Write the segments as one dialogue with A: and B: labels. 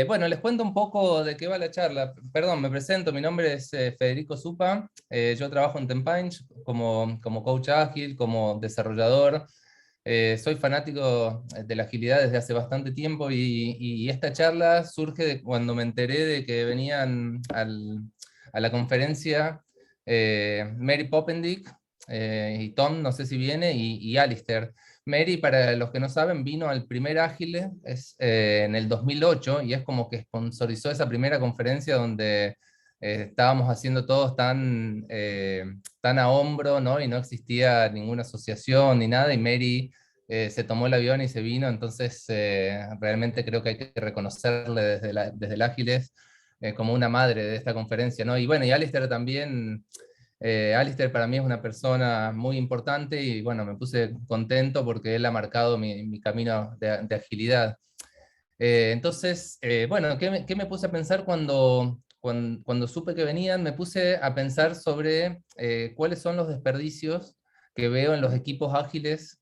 A: Bueno, les cuento un poco de qué va la charla. Perdón, me presento, mi nombre es Federico Zupa. Yo trabajo en Tempinch como coach ágil, como desarrollador. Soy fanático de la agilidad desde hace bastante tiempo y esta charla surge de cuando me enteré de que venían a la conferencia Mary Poppendick y Tom, no sé si viene, y Alistair. Mary, para los que no saben, vino al primer Ágil en el 2008 y es como que sponsorizó esa primera conferencia donde estábamos haciendo todos tan a hombro, ¿no? Y no existía ninguna asociación ni nada, y Mary se tomó el avión y se vino, entonces realmente creo que hay que reconocerle desde el Ágiles como una madre de esta conferencia, ¿no? Y bueno, y Alistair también. Alistair para mí es una persona muy importante y bueno, me puse contento porque él ha marcado mi camino de agilidad. Entonces, bueno, ¿qué me puse a pensar cuando supe que venían? Me puse a pensar sobre cuáles son los desperdicios que veo en los equipos ágiles.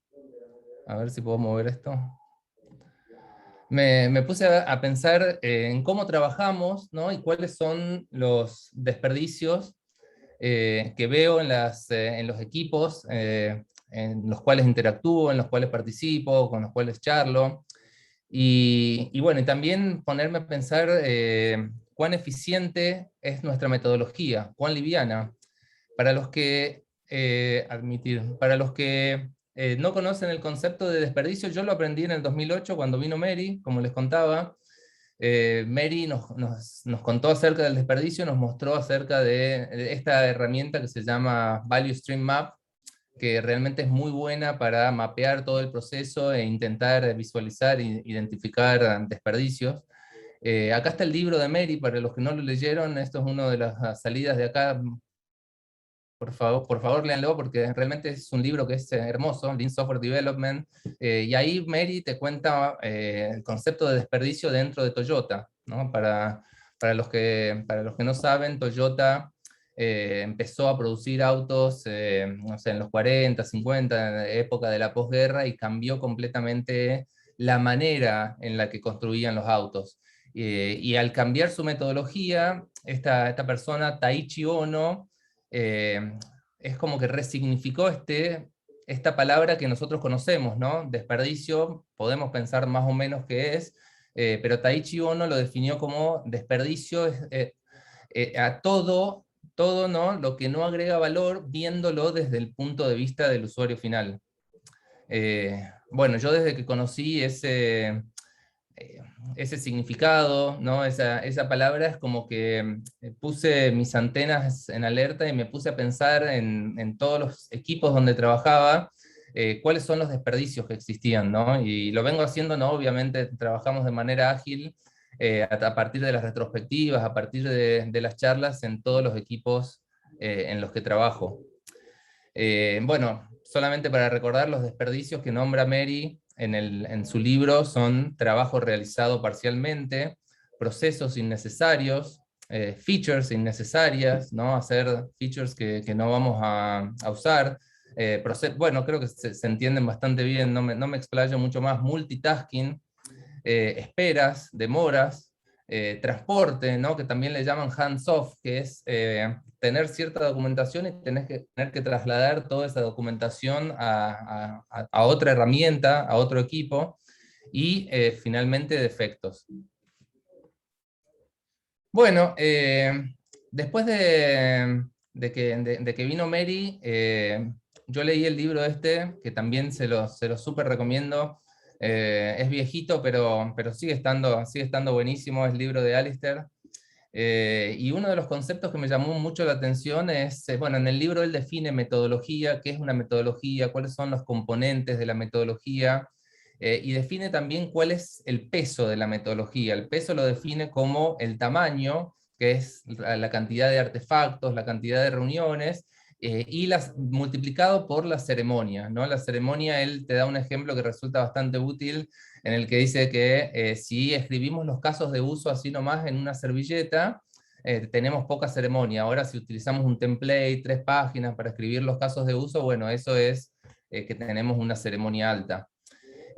A: A ver si puedo mover esto. Me puse a pensar en cómo trabajamos, ¿no? Y cuáles son los desperdicios que veo en los equipos en los cuales interactúo, en los cuales participo, con los cuales charlo. Y bueno, y también ponerme a pensar cuán eficiente es nuestra metodología, cuán liviana. Para los que, para los que no conocen el concepto de desperdicio, yo lo aprendí en el 2008 cuando vino Mary, como les contaba. Mary nos contó acerca del desperdicio, nos mostró acerca de esta herramienta que se llama Value Stream Map, que realmente es muy buena para mapear todo el proceso e intentar visualizar e identificar desperdicios. Acá está el libro de Mary, para los que no lo leyeron, esto es una de las salidas de acá. Por favor, léanlo porque realmente es un libro que es hermoso, Lean Software Development, y ahí Mary te cuenta el concepto de desperdicio dentro de Toyota, ¿no? Para los que no saben, Toyota empezó a producir autos, no sé, en los 40, 50, época de la posguerra, y cambió completamente la manera en la que construían los autos. Y al cambiar su metodología, esta persona, Taiichi Ohno, eh, es como que resignificó esta palabra que nosotros conocemos, ¿no? Desperdicio, podemos pensar más o menos qué es, pero Taiichi Ohno lo definió como desperdicio a todo, ¿no? Lo que no agrega valor viéndolo desde el punto de vista del usuario final. Bueno, yo desde que conocí eh, ese significado, ¿no? Esa palabra es como que puse mis antenas en alerta y me puse a pensar en todos los equipos donde trabajaba, cuáles son los desperdicios que existían, ¿no? Y lo vengo haciendo, ¿no? Obviamente trabajamos de manera ágil, a partir de las retrospectivas, a partir de las charlas en todos los equipos en los que trabajo. Bueno, solamente para recordar, los desperdicios que nombra Mary en su libro son trabajo realizado parcialmente, procesos innecesarios, features innecesarias, ¿no? Hacer features que no vamos a usar. Bueno, creo que se entienden bastante bien, no me explayo mucho más. Multitasking, esperas, demoras, transporte, ¿no? Que también le llaman hands-off, que es tener cierta documentación y tener que trasladar toda esa documentación a otra herramienta, a otro equipo, y finalmente defectos. Bueno, después de que vino Mary, yo leí el libro este, que también se lo súper recomiendo. Es viejito, pero sigue estando buenísimo, es el libro de Alistair. Y uno de los conceptos que me llamó mucho la atención es, bueno, en el libro él define metodología, qué es una metodología, cuáles son los componentes de la metodología, y define también cuál es el peso de la metodología. El peso lo define como el tamaño, que es la cantidad de artefactos, la cantidad de reuniones, y multiplicado por la ceremonia, ¿no? La ceremonia, él te da un ejemplo que resulta bastante útil, en el que dice que si escribimos los casos de uso así nomás en una servilleta, tenemos poca ceremonia. Ahora si utilizamos un template, 3 páginas para escribir los casos de uso, bueno, eso es que tenemos una ceremonia alta.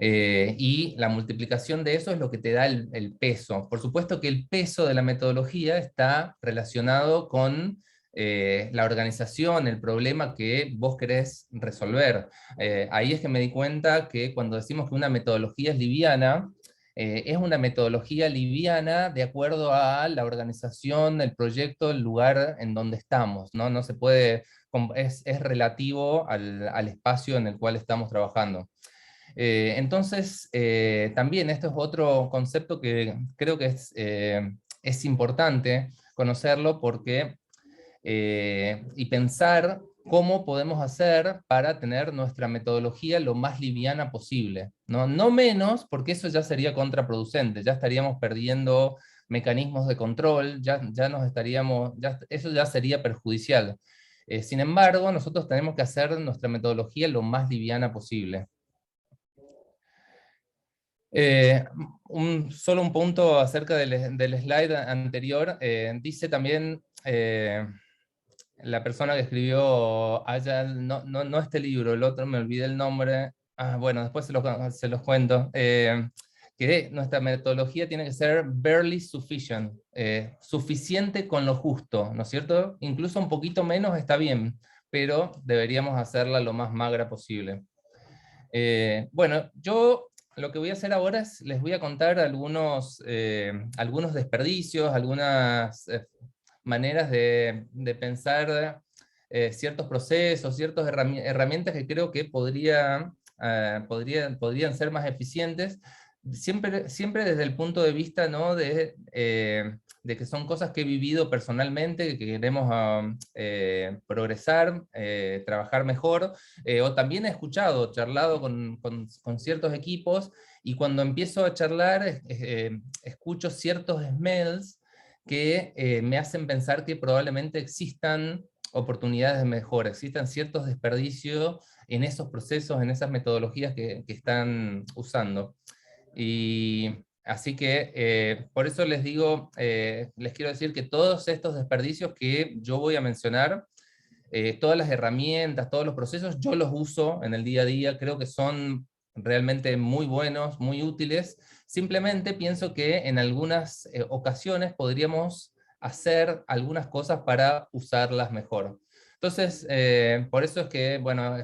A: Y la multiplicación de eso es lo que te da el peso. Por supuesto que el peso de la metodología está relacionado con la organización, el problema que vos querés resolver. Ahí es que me di cuenta que cuando decimos que una metodología es una metodología liviana de acuerdo a la organización, el proyecto, el lugar en donde estamos, ¿no? No se puede, es relativo al espacio en el cual estamos trabajando. Entonces, también esto es otro concepto que creo que es importante conocerlo porque, y pensar cómo podemos hacer para tener nuestra metodología lo más liviana posible, ¿no? No menos, porque eso ya sería contraproducente, ya estaríamos perdiendo mecanismos de control, ya nos estaríamos, eso ya sería perjudicial. Sin embargo, nosotros tenemos que hacer nuestra metodología lo más liviana posible. Eh, Solo un punto acerca del slide anterior. Dice también la persona que escribió Agile, no este libro, el otro me olvidé el nombre. Bueno, después se los cuento. Que nuestra metodología tiene que ser barely sufficient, suficiente con lo justo, ¿no es cierto? Incluso un poquito menos está bien, pero deberíamos hacerla lo más magra posible. Bueno, yo lo que voy a hacer ahora es, les voy a contar algunos desperdicios, algunas maneras de pensar ciertos procesos, ciertas herramientas que creo que podrían ser más eficientes, siempre desde el punto de vista, ¿no? De que son cosas que he vivido personalmente, que queremos progresar, trabajar mejor, o también he escuchado, charlado con ciertos equipos, y cuando empiezo a charlar, escucho ciertos smells que me hacen pensar que probablemente existan oportunidades de mejora, existan ciertos desperdicios en esos procesos, en esas metodologías que están usando. Y así que por eso les digo, les quiero decir que todos estos desperdicios que yo voy a mencionar, todas las herramientas, todos los procesos, yo los uso en el día a día, creo que son realmente muy buenos, muy útiles. Simplemente pienso que en algunas ocasiones podríamos hacer algunas cosas para usarlas mejor. Entonces, por eso es que, bueno,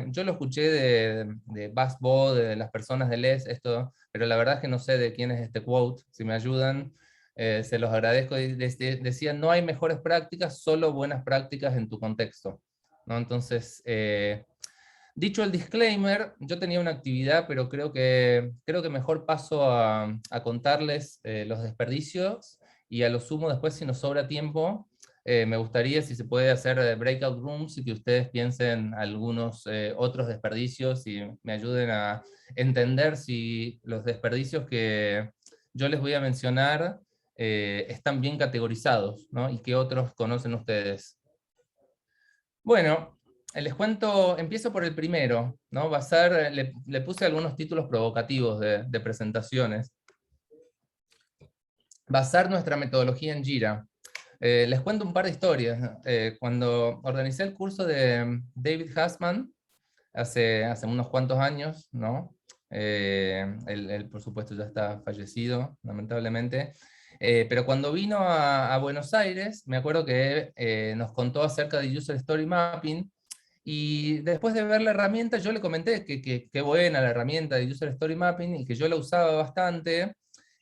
A: yo lo escuché de Bas Bo, de las personas de Les, esto, pero la verdad es que no sé de quién es este quote, si me ayudan. Se los agradezco. Y decían, no hay mejores prácticas, solo buenas prácticas en tu contexto, ¿no? Entonces, dicho el disclaimer, yo tenía una actividad, pero creo que mejor paso a contarles los desperdicios, y a lo sumo después, si nos sobra tiempo, me gustaría si se puede hacer breakout rooms y que ustedes piensen algunos otros desperdicios y me ayuden a entender si los desperdicios que yo les voy a mencionar están bien categorizados, ¿no? Y qué otros conocen ustedes. Bueno, les cuento, empiezo por el primero, ¿no? Le puse algunos títulos provocativos de presentaciones. Basar nuestra metodología en Jira. Les cuento un par de historias, ¿no? Cuando organicé el curso de David Hassman, hace unos cuantos años, ¿no? Él, por supuesto, ya está fallecido, lamentablemente. Pero cuando vino a Buenos Aires, me acuerdo que nos contó acerca de User Story Mapping, y después de ver la herramienta, yo le comenté que buena la herramienta de User Story Mapping y que yo la usaba bastante,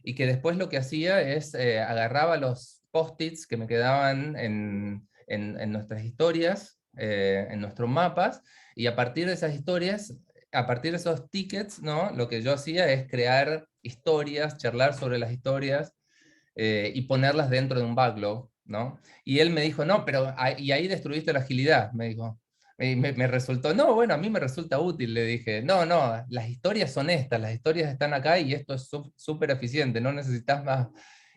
A: y que después lo que hacía es agarraba los post-its que me quedaban en nuestras historias, en nuestros mapas, y a partir de esas historias, a partir de esos tickets, ¿no? Lo que yo hacía es crear historias, charlar sobre las historias, y ponerlas dentro de un backlog, ¿no? Y él me dijo, no, pero y ahí destruiste la agilidad, me dijo. Y me resultó, no, bueno, a mí me resulta útil, le dije, no, las historias son estas, las historias están acá y esto es súper eficiente, no necesitas más.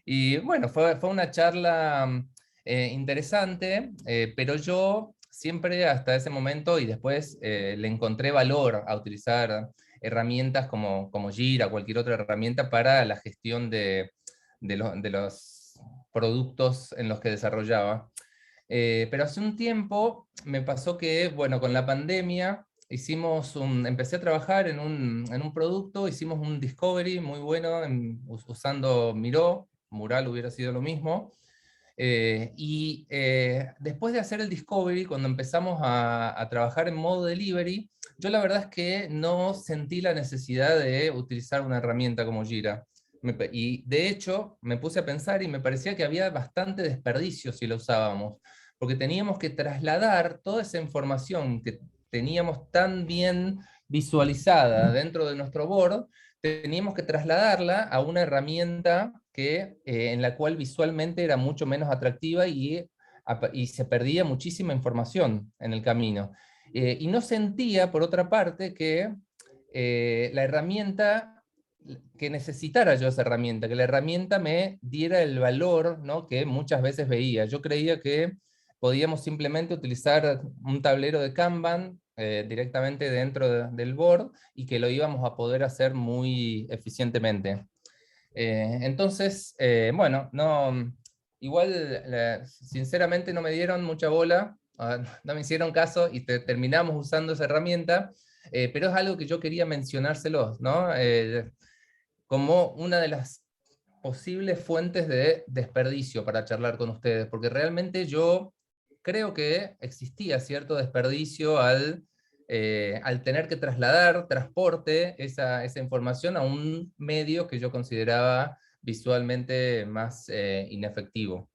A: Y bueno, fue una charla interesante, pero yo siempre hasta ese momento y después le encontré valor a utilizar herramientas como Jira, cualquier otra herramienta para la gestión de los productos en los que desarrollaba. Pero hace un tiempo me pasó que, bueno, con la pandemia empecé a trabajar en un producto, hicimos un discovery muy bueno usando Miro, Mural hubiera sido lo mismo. Después de hacer el discovery, cuando empezamos a trabajar en modo delivery, yo la verdad es que no sentí la necesidad de utilizar una herramienta como Jira. Y de hecho me puse a pensar y me parecía que había bastante desperdicio si lo usábamos, porque teníamos que trasladar toda esa información que teníamos tan bien visualizada dentro de nuestro board, teníamos que trasladarla a una herramienta en la cual visualmente era mucho menos atractiva y se perdía muchísima información en el camino. Y no sentía, por otra parte, que la herramienta, que necesitara yo esa herramienta, que la herramienta me diera el valor, ¿no?, que muchas veces veía. Yo creía que podíamos simplemente utilizar un tablero de Kanban directamente dentro del board y que lo íbamos a poder hacer muy eficientemente. Entonces, bueno, no, igual sinceramente no me dieron mucha bola, no me hicieron caso y terminamos usando esa herramienta, pero es algo que yo quería mencionárselos, ¿no? Como una de las posibles fuentes de desperdicio para charlar con ustedes, porque realmente yo creo que existía cierto desperdicio al tener que trasladar, transporte esa información a un medio que yo consideraba visualmente más inefectivo.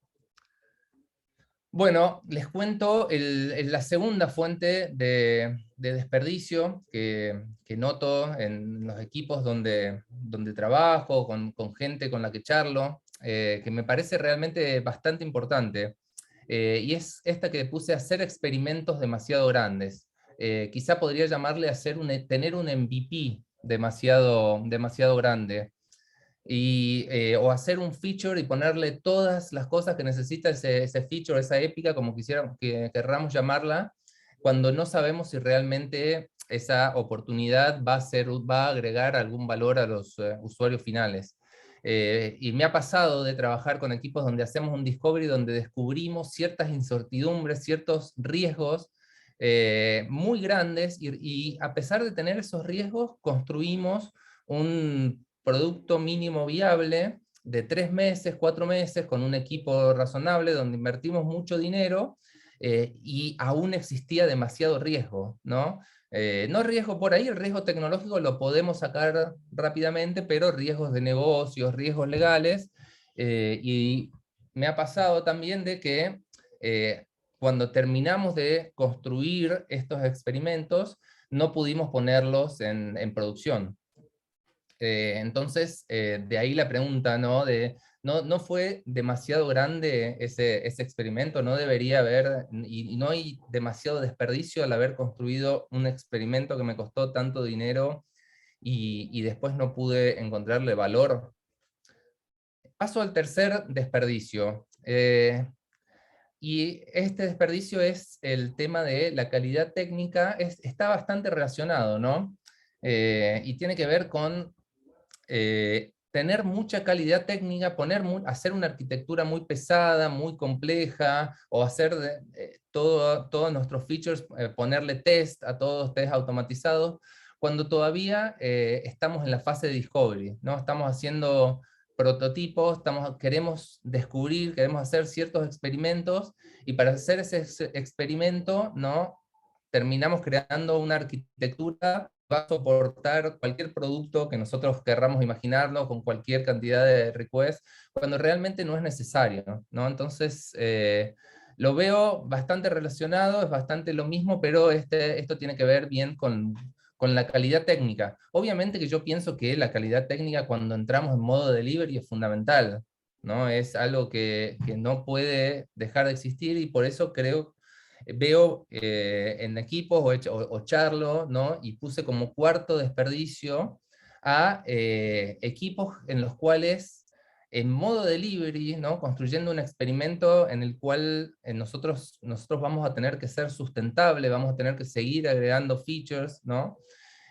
A: Bueno, les cuento la segunda fuente de desperdicio que noto en los equipos donde trabajo, con gente con la que charlo, que me parece realmente bastante importante. Y es esta que puse, hacer experimentos demasiado grandes. Quizá podría llamarle tener un MVP demasiado grande. O hacer un feature y ponerle todas las cosas que necesita ese feature, esa épica, como querramos llamarla, cuando no sabemos si realmente esa oportunidad va a agregar algún valor a los usuarios finales. Y me ha pasado de trabajar con equipos donde hacemos un discovery, donde descubrimos ciertas incertidumbres, ciertos riesgos muy grandes, y a pesar de tener esos riesgos, construimos un producto mínimo viable de 3 meses, 4 meses, con un equipo razonable, donde invertimos mucho dinero, y aún existía demasiado riesgo, ¿no? No riesgo por ahí, el riesgo tecnológico lo podemos sacar rápidamente, pero riesgos de negocios, riesgos legales, y me ha pasado también de que cuando terminamos de construir estos experimentos, no pudimos ponerlos en producción. Entonces, de ahí la pregunta, ¿no? No fue demasiado grande ese experimento, no debería haber, y no hay demasiado desperdicio al haber construido un experimento que me costó tanto dinero y después no pude encontrarle valor. Paso al tercer desperdicio. Y este desperdicio es el tema de la calidad técnica, está bastante relacionado, ¿no? Y tiene que ver con tener mucha calidad técnica, hacer una arquitectura muy pesada, muy compleja, o hacer todos nuestros features, ponerle test a todos, test automatizados, cuando todavía estamos en la fase de discovery, ¿no? Estamos haciendo prototipos, queremos descubrir, queremos hacer ciertos experimentos, y para hacer ese experimento, ¿no?, terminamos creando una arquitectura va a soportar cualquier producto que nosotros querramos imaginarlo, con cualquier cantidad de requests, cuando realmente no es necesario, ¿no? Entonces, lo veo bastante relacionado, es bastante lo mismo, pero esto tiene que ver bien con la calidad técnica. Obviamente que yo pienso que la calidad técnica cuando entramos en modo delivery es fundamental, ¿no? Es algo que no puede dejar de existir, y por eso veo en equipos o charlo, ¿no? Y puse como cuarto desperdicio a equipos en los cuales en modo delivery, ¿no?, construyendo un experimento en el cual nosotros vamos a tener que ser sustentables, vamos a tener que seguir agregando features, ¿no?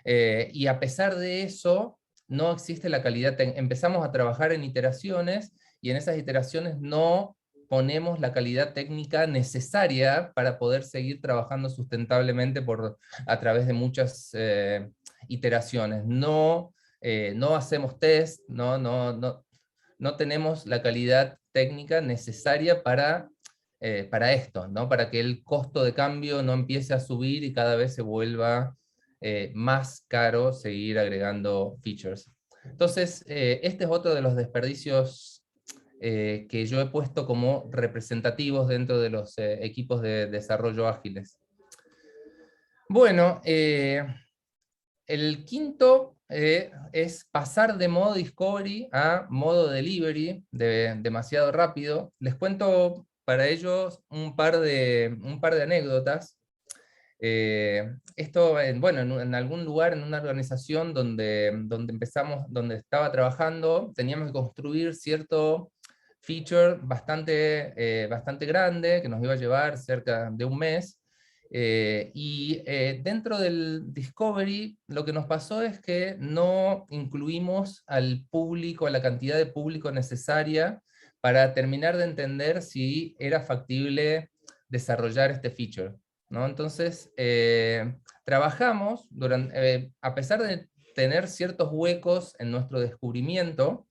A: Y a pesar de eso, no existe la calidad. Empezamos a trabajar en iteraciones, y en esas iteraciones no ponemos la calidad técnica necesaria para poder seguir trabajando sustentablemente a través de muchas iteraciones. No hacemos test, no tenemos la calidad técnica necesaria para esto, ¿no? Para que el costo de cambio no empiece a subir y cada vez se vuelva más caro seguir agregando features. Entonces, este es otro de los desperdicios que yo he puesto como representativos dentro de los equipos de desarrollo ágiles. Bueno, el quinto es pasar de modo discovery a modo delivery demasiado rápido. Les cuento para ellos un par de anécdotas. Esto, bueno, en algún lugar, en una organización donde estaba trabajando, teníamos que construir cierto feature bastante grande, que nos iba a llevar cerca de un mes, dentro del Discovery, lo que nos pasó es que no incluimos al público, a la cantidad de público necesaria para terminar de entender si era factible desarrollar este feature, ¿no? Entonces, trabajamos, a pesar de tener ciertos huecos en nuestro descubrimiento,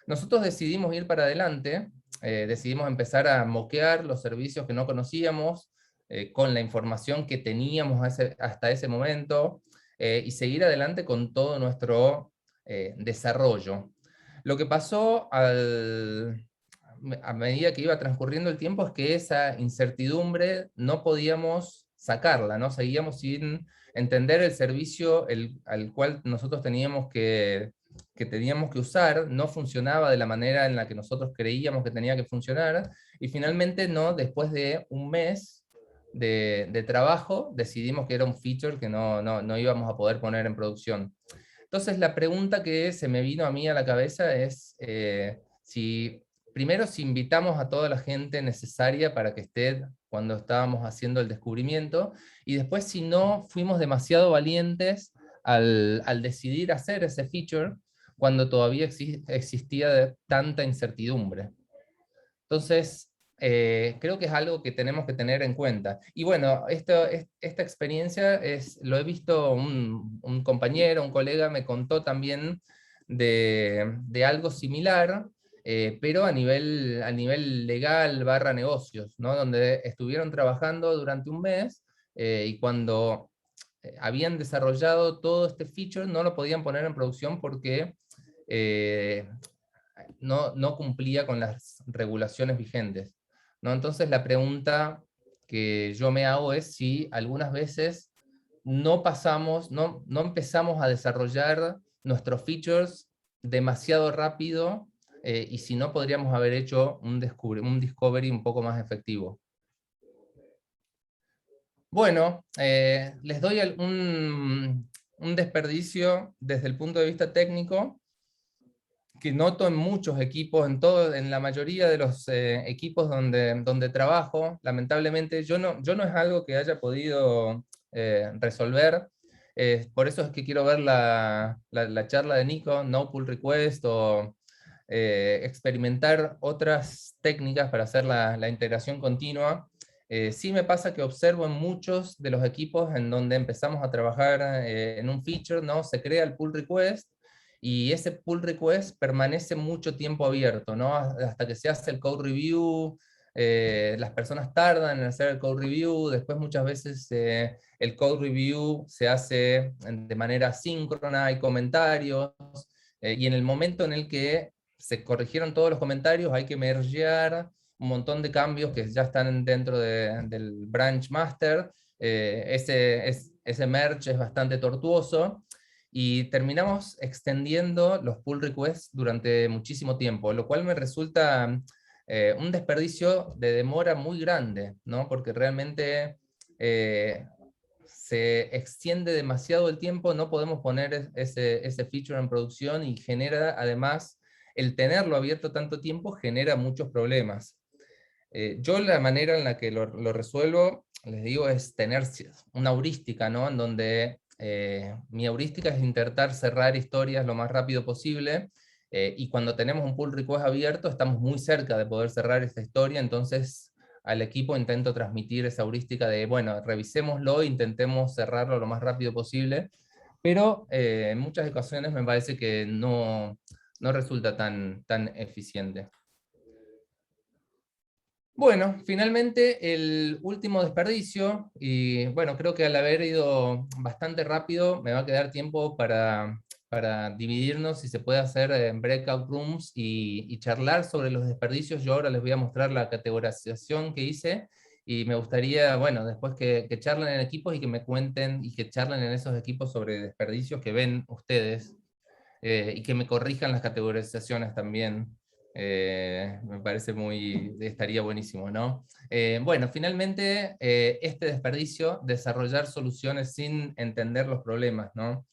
A: nosotros decidimos ir para adelante, decidimos empezar a moquear los servicios que no conocíamos, con la información que teníamos hasta ese momento, y seguir adelante con todo nuestro desarrollo. Lo que pasó a medida que iba transcurriendo el tiempo es que esa incertidumbre no podíamos sacarla, ¿no? Seguíamos sin entender el servicio al cual nosotros teníamos que usar, no funcionaba de la manera en la que nosotros creíamos que tenía que funcionar, y finalmente después de un mes de trabajo, decidimos que era un feature que no íbamos a poder poner en producción. Entonces la pregunta que se me vino a mí a la cabeza es primero si invitamos a toda la gente necesaria para que esté cuando estábamos haciendo el descubrimiento, y después si no fuimos demasiado valientes al decidir hacer ese feature cuando todavía existía tanta incertidumbre. Entonces, creo que es algo que tenemos que tener en cuenta. Y bueno, esta experiencia lo he visto, un compañero, un colega me contó también de algo similar, pero a nivel legal / negocios, ¿no? Donde estuvieron trabajando durante un mes, y cuando habían desarrollado todo este feature no lo podían poner en producción porque no cumplía con las regulaciones vigentes, ¿no? Entonces la pregunta que yo me hago es si algunas veces no empezamos a desarrollar nuestros features demasiado rápido, y si no podríamos haber hecho un discovery un poco más efectivo. Bueno, les doy un desperdicio desde el punto de vista técnico que noto en muchos equipos, en la mayoría de los equipos donde trabajo. Lamentablemente yo no es algo que haya podido resolver. Por eso es que quiero ver la charla de Nico, no pull request, o experimentar otras técnicas para hacer la integración continua. Sí me pasa que observo en muchos de los equipos en donde empezamos a trabajar en un feature, ¿no? Se crea el pull request, y ese pull request permanece mucho tiempo abierto, ¿no? Hasta que se hace el code review, las personas tardan en hacer el code review, después muchas veces el code review se hace de manera síncrona, hay comentarios, y en el momento en el que se corrigieron todos los comentarios hay que mergear un montón de cambios que ya están dentro del branch master. Ese merge es bastante tortuoso, y terminamos extendiendo los pull requests durante muchísimo tiempo, lo cual me resulta un desperdicio de demora muy grande, ¿no? Porque realmente se extiende demasiado el tiempo, no podemos poner ese feature en producción, y genera, además, el tenerlo abierto tanto tiempo genera muchos problemas. Yo la manera en la que lo resuelvo, les digo, es tener una heurística, ¿no? En donde mi heurística es intentar cerrar historias lo más rápido posible, Y cuando tenemos un pull request abierto, estamos muy cerca de poder cerrar esta historia, entonces al equipo intento transmitir esa heurística de, bueno, revisémoslo, intentemos cerrarlo lo más rápido posible, pero en muchas ocasiones me parece que no resulta tan eficiente. Bueno, finalmente el último desperdicio, y bueno, creo que al haber ido bastante rápido, me va a quedar tiempo para dividirnos, si se puede hacer en breakout rooms y charlar sobre los desperdicios. Yo ahora les voy a mostrar la categorización que hice, y me gustaría, bueno, después que charlen en equipos y que me cuenten y que charlen en esos equipos sobre desperdicios que ven ustedes, y que me corrijan las categorizaciones también. Me parece estaría buenísimo, ¿no? Bueno, finalmente, este desperdicio, desarrollar soluciones sin entender los problemas, ¿no?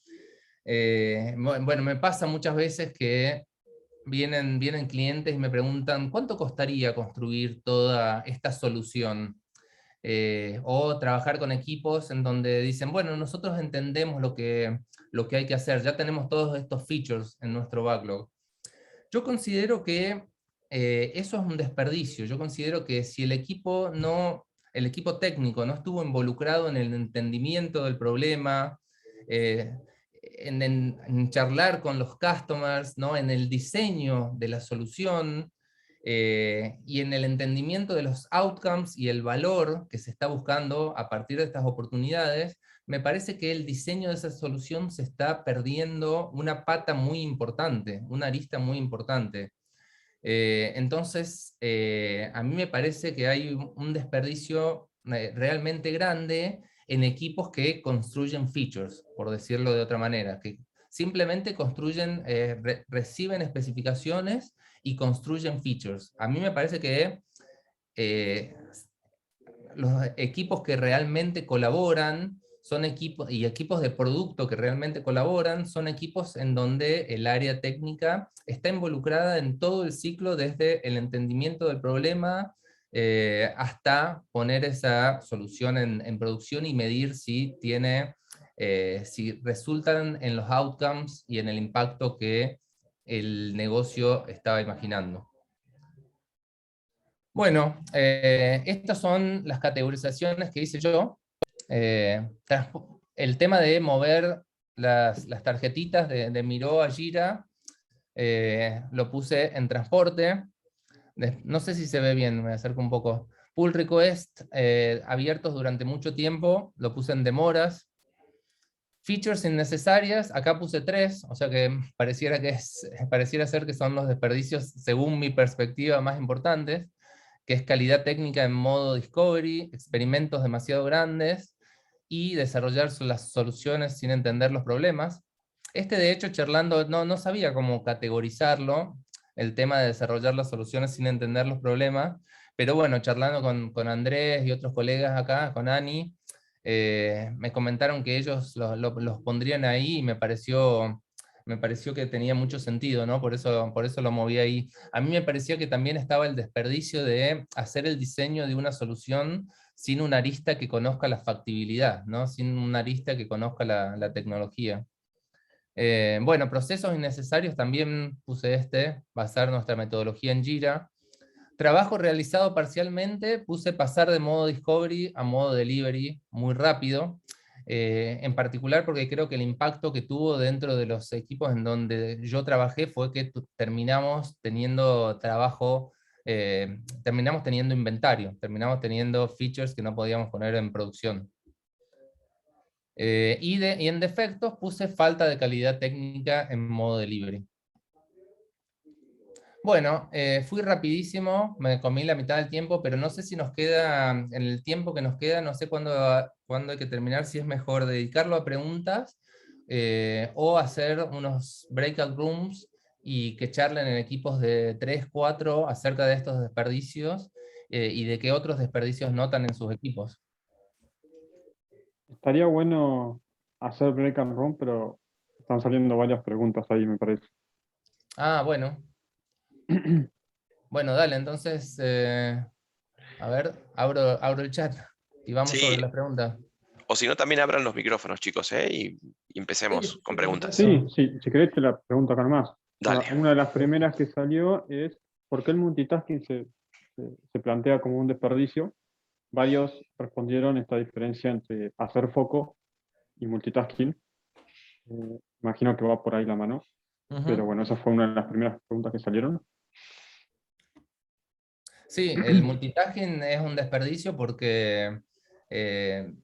A: Bueno, me pasa muchas veces que vienen clientes y me preguntan, ¿cuánto costaría construir toda esta solución? O trabajar con equipos en donde dicen, bueno, nosotros entendemos lo que hay que hacer, ya tenemos todos estos features en nuestro backlog. Yo considero que eso es un desperdicio. Yo considero que si el equipo técnico no estuvo involucrado en el entendimiento del problema, eh, en charlar con los customers, ¿no? En el diseño de la solución, y en el entendimiento de los outcomes y el valor que se está buscando a partir de estas oportunidades, me parece que el diseño de esa solución se está perdiendo una pata muy importante, una arista muy importante. Entonces, a mí me parece que hay un desperdicio realmente grande en equipos que construyen features, por decirlo de otra manera, que simplemente construyen, reciben especificaciones y construyen features. A mí me parece que eh, los equipos que realmente colaboran son equipos, y equipos de producto que realmente colaboran, son equipos en donde el área técnica está involucrada en todo el ciclo, desde el entendimiento del problema hasta poner esa solución en producción y medir si si resultan en los outcomes y en el impacto que el negocio estaba imaginando. Bueno, estas son las categorizaciones que hice yo. El tema de mover las tarjetitas de Miro a Jira, lo puse en transporte. No sé si se ve bien, me acerco un poco. Pull request abiertos durante mucho tiempo, lo puse en demoras. Features innecesarias, acá puse 3, o sea que pareciera ser que son los desperdicios, según mi perspectiva, más importantes, que es calidad técnica en modo discovery, experimentos demasiado grandes y desarrollar las soluciones sin entender los problemas. De hecho, charlando, no sabía cómo categorizarlo, el tema de desarrollar las soluciones sin entender los problemas, pero bueno, charlando con Andrés y otros colegas acá, con Ani, me comentaron que ellos los pondrían ahí, y me pareció que tenía mucho sentido, ¿no? Por eso lo moví ahí. A mí me parecía que también estaba el desperdicio de hacer el diseño de una solución sin una arista que conozca la factibilidad, ¿no? Sin una arista que conozca la tecnología. Bueno, procesos innecesarios también puse basar nuestra metodología en Jira. Trabajo realizado parcialmente, puse pasar de modo discovery a modo delivery muy rápido, en particular porque creo que el impacto que tuvo dentro de los equipos en donde yo trabajé fue que terminamos teniendo terminamos teniendo inventario, terminamos teniendo features que no podíamos poner en producción. Y en defectos puse falta de calidad técnica en modo delivery. Bueno, fui rapidísimo, me comí la mitad del tiempo, pero no sé si nos queda, en el tiempo que nos queda, no sé cuándo hay que terminar, si es mejor dedicarlo a preguntas o hacer unos breakout rooms y que charlen en equipos de 3, 4 acerca de estos desperdicios y de qué otros desperdicios notan en sus equipos.
B: Estaría bueno hacer break and room, pero están saliendo varias preguntas ahí, me parece.
A: Ah, bueno. Bueno, dale, entonces, a ver, abro el chat y vamos sobre
C: Sí,
A: las preguntas.
C: o si no, también abran los micrófonos, chicos, y empecemos
A: Sí,
C: con
A: por
C: preguntas.
B: Sí,
A: supuesto.
B: sí, si querés te la pregunto acá nomás.
C: Dale.
B: Una de las primeras que salió es ¿por qué el multitasking se plantea como un desperdicio? Varios respondieron esta diferencia entre hacer foco y multitasking. Imagino que va por ahí la mano, pero bueno, esa fue una de las primeras preguntas que salieron.
A: Sí, el multitasking es un desperdicio porque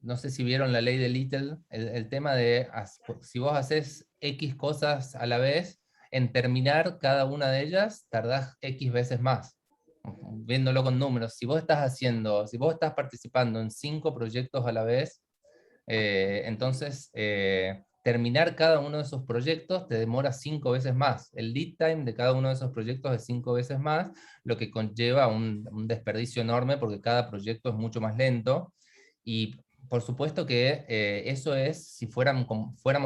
A: no sé si vieron la ley de Little, el tema de si vos haces X cosas a la vez, en terminar cada una de ellas tardás X veces más. Viéndolo con números, si vos estás participando en 5 proyectos a la vez, entonces terminar cada uno de esos proyectos te demora 5 veces más. El lead time de cada uno de esos proyectos es 5 veces más, lo que conlleva un desperdicio enorme porque cada proyecto es mucho más lento. Y por supuesto que eso es si fuéramos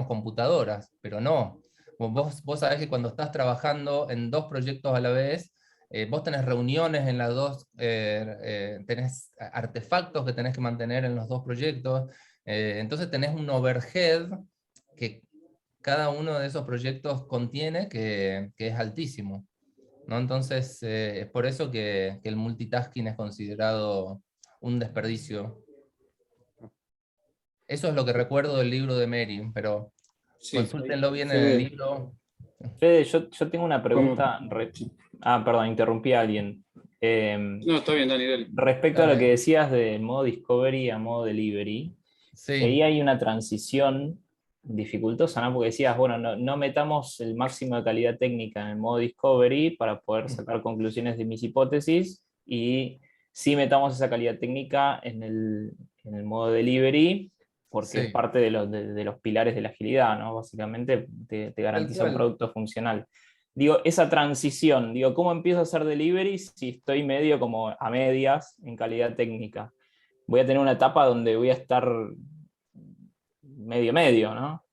A: computadoras, pero no. Vos sabés que cuando estás trabajando en 2 proyectos a la vez, vos tenés reuniones en las dos, tenés artefactos que tenés que mantener en los 2 proyectos, entonces tenés un overhead que cada uno de esos proyectos contiene que es altísimo, ¿no? Entonces es por eso que el multitasking es considerado un desperdicio. Eso es lo que recuerdo del libro de Mary, pero
D: Sí.
A: consúltenlo bien en el
D: Fede,
A: libro.
E: Fede, yo tengo una pregunta. Perdón, interrumpí a alguien.
D: No, está bien, Dani, dale.
E: Respecto a lo
A: Dale.
E: que decías de modo Discovery a modo Delivery,
A: Sí,
E: ahí hay una transición dificultosa, ¿no? Porque decías, bueno, no metamos el máximo de calidad técnica en el modo Discovery para poder sacar conclusiones de mis hipótesis y sí metamos esa calidad técnica en el modo Delivery porque es
A: sí,
E: parte de los pilares de la agilidad, ¿no? Básicamente te garantiza un
A: cual.
E: producto funcional. Digo, esa transición, digo, ¿cómo empiezo a hacer delivery si estoy medio como a medias en calidad técnica? Voy a tener una etapa donde voy a estar medio, ¿no?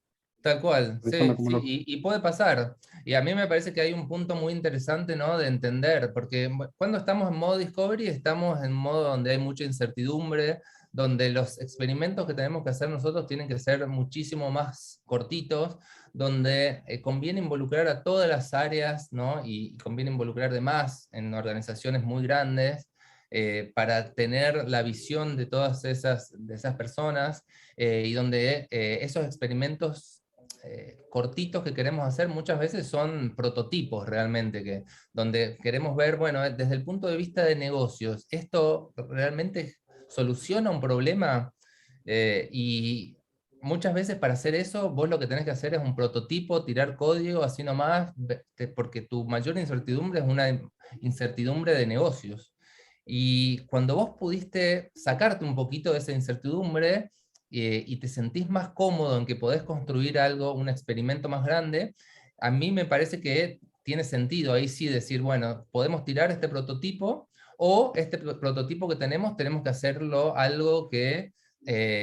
A: Tal cual,
B: Revisando
A: sí,
B: como
A: sí,
B: loco.
A: y puede pasar. Y a mí me parece que hay un punto muy interesante, ¿no? De entender, porque cuando estamos en modo Discovery, estamos en modo donde hay mucha incertidumbre, donde los experimentos que tenemos que hacer nosotros tienen que ser muchísimo más cortitos, donde conviene involucrar a todas las áreas, ¿no? Y conviene involucrar de más en organizaciones muy grandes. Para tener la visión de todas de esas personas y donde esos experimentos cortitos que queremos hacer muchas veces son prototipos realmente, donde queremos ver, bueno, desde el punto de vista de negocios, ¿esto realmente soluciona un problema? Y muchas veces para hacer eso, vos lo que tenés que hacer es un prototipo, tirar código, así nomás, porque tu mayor incertidumbre es una incertidumbre de negocios. Y cuando vos pudiste sacarte un poquito de esa incertidumbre, y te sentís más cómodo en que podés construir algo, un experimento más grande, a mí me parece que tiene sentido ahí sí decir, bueno, podemos tirar este prototipo o este prototipo que tenemos que hacerlo algo que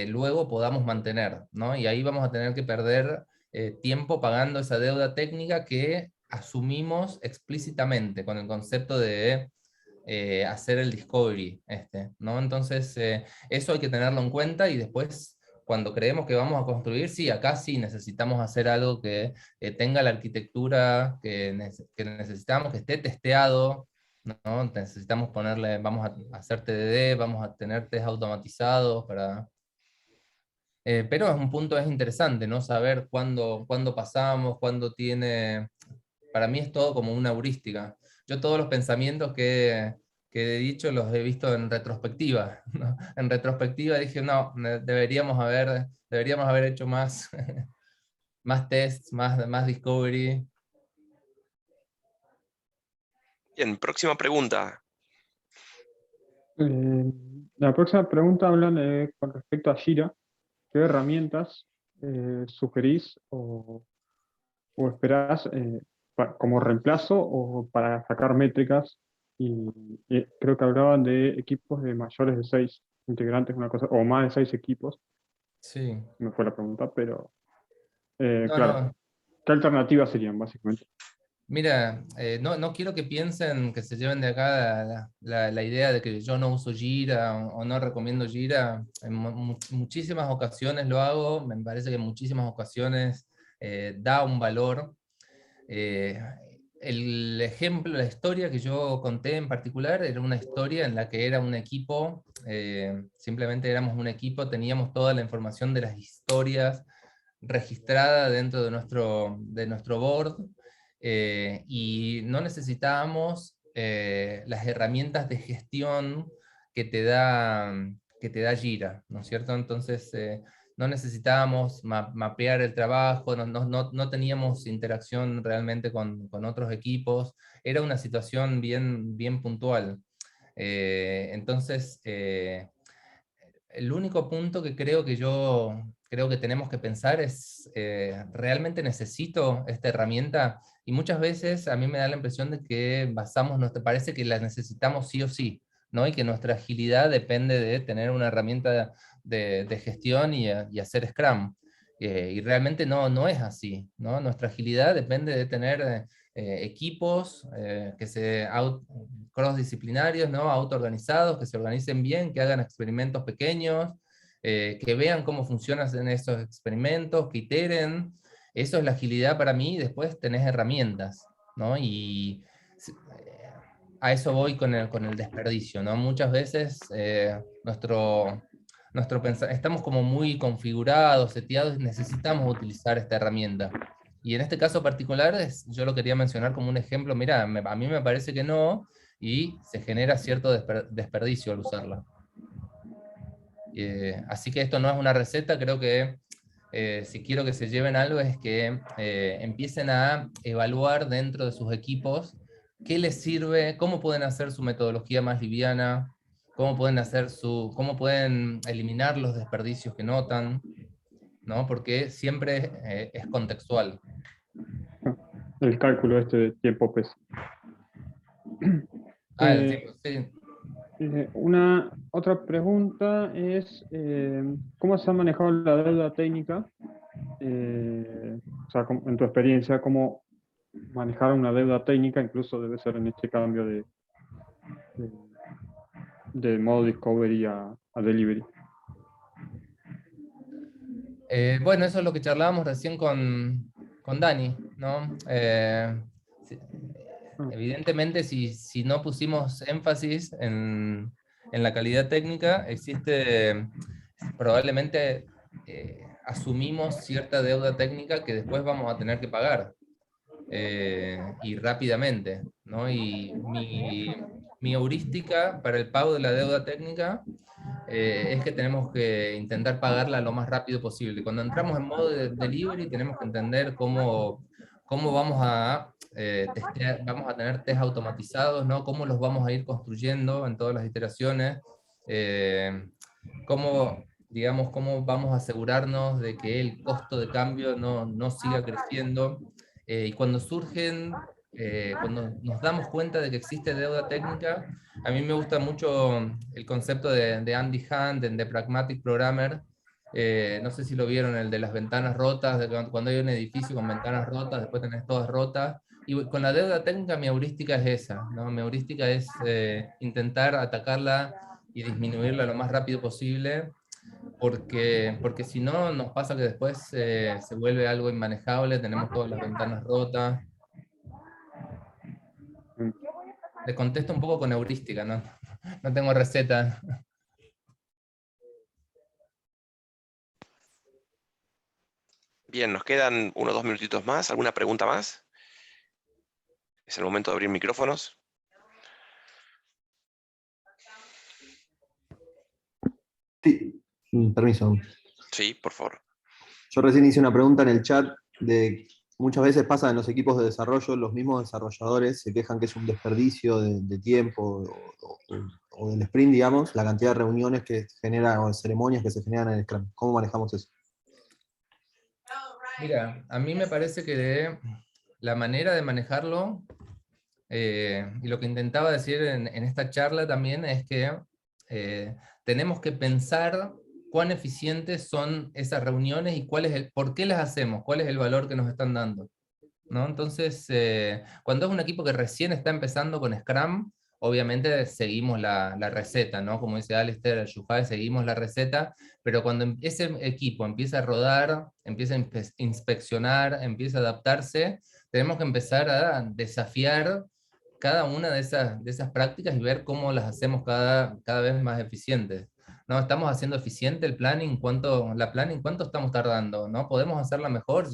A: luego podamos mantener, ¿no? Y ahí vamos a tener que perder tiempo pagando esa deuda técnica que asumimos explícitamente con el concepto de hacer el discovery, ¿no? Entonces, eso hay que tenerlo en cuenta y después, cuando creemos que vamos a construir, sí, acá sí necesitamos hacer algo que tenga la arquitectura que necesitamos, que esté testeado, ¿no? Necesitamos ponerle, vamos a hacer TDD, vamos a tener test automatizados para... pero es un punto, es interesante, ¿no? Saber cuándo pasamos, cuándo tiene... Para mí es todo como una heurística. Yo todos los pensamientos que he dicho los he visto en retrospectiva, ¿no? En retrospectiva dije, no, deberíamos haber hecho más, más tests, más discovery.
C: Bien, próxima pregunta.
B: La próxima pregunta hablan con respecto a Jira. ¿Qué herramientas sugerís o esperás como reemplazo o para sacar métricas? Y creo que hablaban de equipos de mayores de 6 integrantes, una cosa, o más de 6 equipos,
A: Sí.
B: me fue la pregunta, pero
A: No,
B: claro,
A: no.
B: ¿qué alternativas serían básicamente?
A: Mira, no quiero que piensen que se lleven de acá la idea de que yo no uso Jira o no recomiendo Jira. En muchísimas ocasiones lo hago, me parece que en muchísimas ocasiones da un valor. Eh, el ejemplo, la historia que yo conté en particular, era una historia en la que era un equipo, simplemente éramos un equipo, teníamos toda la información de las historias registrada dentro de nuestro board, y no necesitábamos las herramientas de gestión que te da Jira, ¿no es cierto? Entonces, no necesitábamos mapear el trabajo, no teníamos interacción realmente con otros equipos, era una situación bien puntual. Entonces, el único punto que creo que tenemos que pensar es, ¿realmente necesito esta herramienta? Y muchas veces a mí me da la impresión de que parece que la necesitamos sí o sí, ¿no? Y que nuestra agilidad depende de tener una herramienta de gestión y hacer Scrum. Y realmente no es así, ¿no? Nuestra agilidad depende de tener equipos cross-disciplinarios, ¿no? Auto-organizados, que se organicen bien, que hagan experimentos pequeños, que vean cómo funcionan esos experimentos, que iteren. Eso es la agilidad para mí, y después tenés herramientas, ¿no? Y a eso voy con el desperdicio, ¿no? Muchas veces estamos como muy configurados, seteados, y necesitamos utilizar esta herramienta. Y en este caso particular, yo lo quería mencionar como un ejemplo, mira, a mí me parece que no, y se genera cierto desperdicio al usarla. Así que esto no es una receta, creo que si quiero que se lleven algo es que empiecen a evaluar dentro de sus equipos qué les sirve, cómo pueden hacer su metodología más liviana, cómo pueden eliminar los desperdicios que notan, ¿no? Porque siempre es contextual.
B: El cálculo este de tiempo PES.
A: El tiempo, sí.
B: Una otra pregunta es, ¿cómo se ha manejado la deuda técnica? O sea, en tu experiencia, ¿cómo manejar una deuda técnica? Incluso debe ser en este cambio de modo Discovery a Delivery.
A: Bueno, eso es lo que charlábamos recién con Dani, ¿no? Evidentemente, si no pusimos énfasis en la calidad técnica, probablemente asumimos cierta deuda técnica que después vamos a tener que pagar, y rápidamente, ¿no? Y mi heurística para el pago de la deuda técnica es que tenemos que intentar pagarla lo más rápido posible. Cuando entramos en modo de delivery tenemos que entender cómo vamos a tener test automatizados, ¿no? Cómo los vamos a ir construyendo en todas las iteraciones, cómo vamos a asegurarnos de que el costo de cambio no siga creciendo. Y cuando cuando nos damos cuenta de que existe deuda técnica, a mí me gusta mucho el concepto de Andy Hunt, de Pragmatic Programmer. No sé si lo vieron, el de las ventanas rotas, de cuando hay un edificio con ventanas rotas, después tenés todas rotas. Y con la deuda técnica mi heurística es esa, ¿no? Mi heurística es intentar atacarla y disminuirla lo más rápido posible, porque si no nos pasa que después se vuelve algo inmanejable, tenemos todas las ventanas rotas. Le contesto un poco con heurística, ¿no? No tengo receta.
C: Bien, nos quedan 1 o 2 minutitos más. ¿Alguna pregunta más? Es el momento de abrir micrófonos.
F: Sí, permiso.
C: Sí, por favor.
F: Yo recién hice una pregunta en el chat de muchas veces pasa en los equipos de desarrollo, los mismos desarrolladores se quejan que es un desperdicio de tiempo o del sprint, digamos, la cantidad de reuniones que genera o ceremonias que se generan en el Scrum. ¿Cómo manejamos eso?
A: Mira, a mí me parece que la manera de manejarlo, y lo que intentaba decir en esta charla también, es que tenemos que pensar cuán eficientes son esas reuniones y por qué las hacemos, cuál es el valor que nos están dando, ¿no? Entonces, cuando es un equipo que recién está empezando con Scrum, obviamente seguimos la receta, ¿no? Como dice Alistair, Shuhai, seguimos la receta, pero cuando ese equipo empieza a rodar, empieza a inspeccionar, empieza a adaptarse, tenemos que empezar a desafiar cada una de esas prácticas y ver cómo las hacemos cada vez más eficientes. ¿No? ¿Estamos haciendo eficiente el planning? La planning, ¿cuánto estamos tardando? ¿No? ¿Podemos hacerla mejor?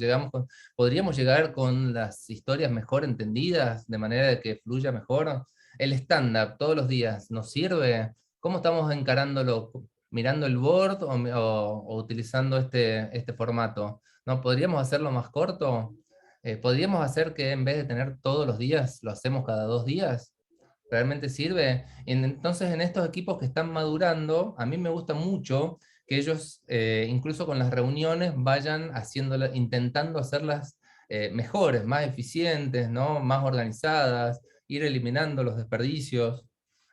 A: ¿Podríamos llegar con las historias mejor entendidas, de manera de que fluya mejor? ¿El stand-up todos los días nos sirve? ¿Cómo estamos encarándolo? ¿Mirando el board o utilizando este formato? ¿No? ¿Podríamos hacerlo más corto? ¿Podríamos hacer que en vez de tener todos los días, lo hacemos cada 2 días? ¿Realmente sirve? Entonces, en estos equipos que están madurando, a mí me gusta mucho que ellos, incluso con las reuniones, vayan intentando hacerlas mejores, más eficientes, ¿no? Más organizadas, ir eliminando los desperdicios.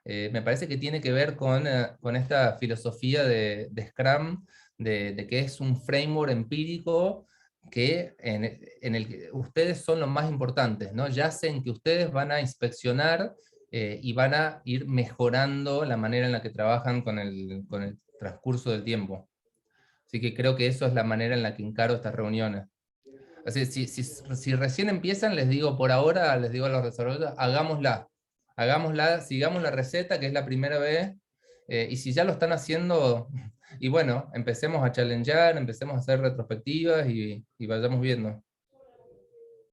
A: Me parece que tiene que ver con esta filosofía de Scrum, de que es un framework empírico que en el que ustedes son los más importantes, ¿no? Yacen que ustedes van a inspeccionar y van a ir mejorando la manera en la que trabajan con el transcurso del tiempo. Así que creo que eso es la manera en la que encaro estas reuniones. Así, si recién empiezan, les digo por ahora, les digo a los desarrolladores, hagámosla, sigamos la receta, que es la primera vez, y si ya lo están haciendo, y bueno, empecemos a challengear, empecemos a hacer retrospectivas y vayamos viendo.